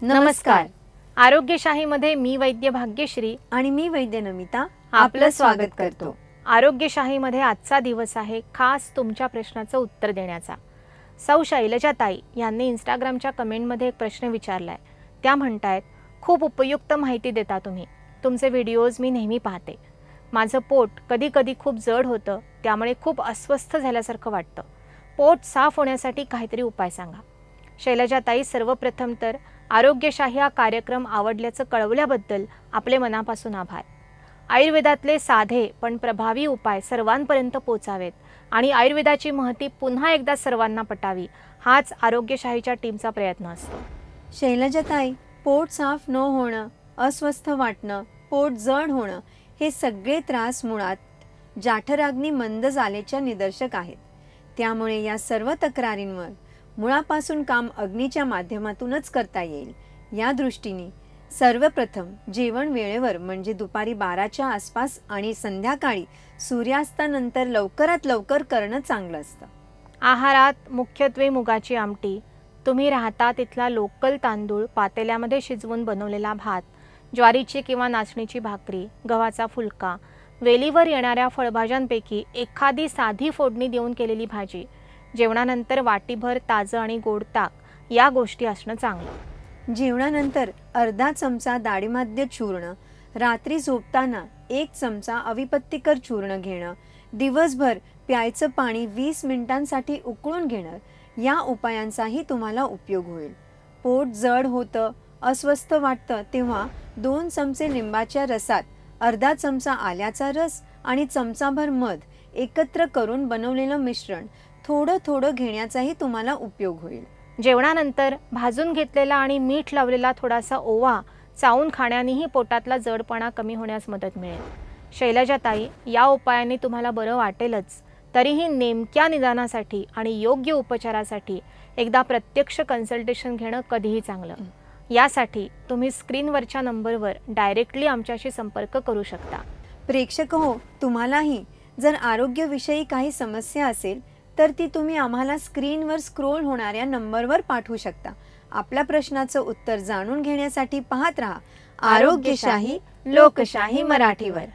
नमस्कार. आरोग्यशाहीमध्ये मी वैद्य भाग्यश्री आणि मी वैद्य नमिता आपलं स्वागत करतो. आरोग्यशाहीमध्ये आजचा दिवस आहे खास तुमच्या प्रश्नाचं उत्तर देण्याचा. सौ शैलजाताई यांनी इंस्टाग्रामच्या कमेंटमध्ये एक प्रश्न विचारलाय. त्या म्हणतायत, खूप उपयुक्त माहिती देता तुम्ही. तुमचे व्हिडिओज मी नेहमी पाहते. माझं पोट कधी कधी खूप जड होतं, त्यामुळे खूप अस्वस्थ झाल्यासारखं वाटतं. पोट साफ होण्यासाठी काहीतरी उपाय सांगा. शैलजाताई, सर्वप्रथम तर आरोग्यशाही हा कार्यक्रम आवडल्याचं कळवल्याबद्दल आपले मनापासून आभार. आयुर्वेदातले साधे पण प्रभावी उपाय सर्वांपर्यंत पोचावेत आणि आयुर्वेदाची महती पुन्हा एकदा सर्वांना पटावी, हाच आरोग्यशाहीच्या टीमचा प्रयत्न असतो. शैलजाताई, पोट साफ न होणं, अस्वस्थ वाटणं, पोट जड होणं हे सगळे त्रास मुळात जाठराग्नी मंद झाल्याच्या निदर्शक आहेत. त्यामुळे या सर्व तक्रारींवर मुळापासून काम अग्नीच्या माध्यमातूनच करता येईल. या दृष्टीने सर्वप्रथम जेवण वेळेवर म्हणजे दुपारी 12च्या आसपास आणि संध्याकाळी सूर्यास्तानंतर लवकरात लवकर करणं चांगलं असतं. आहारात मुख्यत्वे मुगाची आमटी, तुम्ही राहता तिथला लोकल तांदूळ पातेल्यामध्ये शिजवून बनवलेला भात, ज्वारीची किंवा नाचणीची भाकरी, गव्हाचा फुलका, वेलीवर येणाऱ्या फळभाज्यांपैकी एखादी साधी फोडणी देऊन केलेली भाजी, जेवणानंतर वाटीभर ताजं आणि गोड ताक, या गोष्टी असणं चांगलं. जेवणानंतर अर्धा चमचा डाळिमाद्य चूर्ण, रात्री झोपताना 1 चमचा अविपत्तिकर चूर्ण घेणं, दिवसभर प्यायचं पाणी 20 मिनिटांसाठी उकळून घेणं, या उपायांचाही तुम्हाला उपयोग होईल. पोट जड होतं, अस्वस्थ वाटतं तेव्हा 2 चमचे लिंबाच्या रसात अर्धा चमचा आल्याचा रस आणि चमचाभर मध एकत्र करून बनवलेलं मिश्रण थोडं थोडं घेण्याचाही तुम्हाला उपयोग होईल. जेवणानंतर भाजून घेतलेला आणि मीठ लावलेला थोडासा ओवा चावून खाण्यानेही पोटातला जडपणा कमी होण्यास मदत मिळेल. शैलजाताई, या उपायांनी तुम्हाला बरं वाटेलच, तरीही नेमक्या निदानासाठी आणि योग्य उपचारासाठी एकदा प्रत्यक्ष कन्सल्टेशन घेणं कधीही चांगलं. यासाठी तुम्ही स्क्रीनवरच्या नंबरवर डायरेक्टली आमच्याशी संपर्क करू शकता. प्रेक्षक हो, तुम्हालाही जर आरोग्यविषयी काही समस्या असेल तर ती तुम्ही आम्हाला स्क्रीनवर स्क्रोल होणाऱ्या नंबरवर पाठवू शकता. आपल्या प्रश्नाचं उत्तर जाणून घेण्यासाठी पाहत रहा आरोग्यशाही लोकशाही मराठीवर.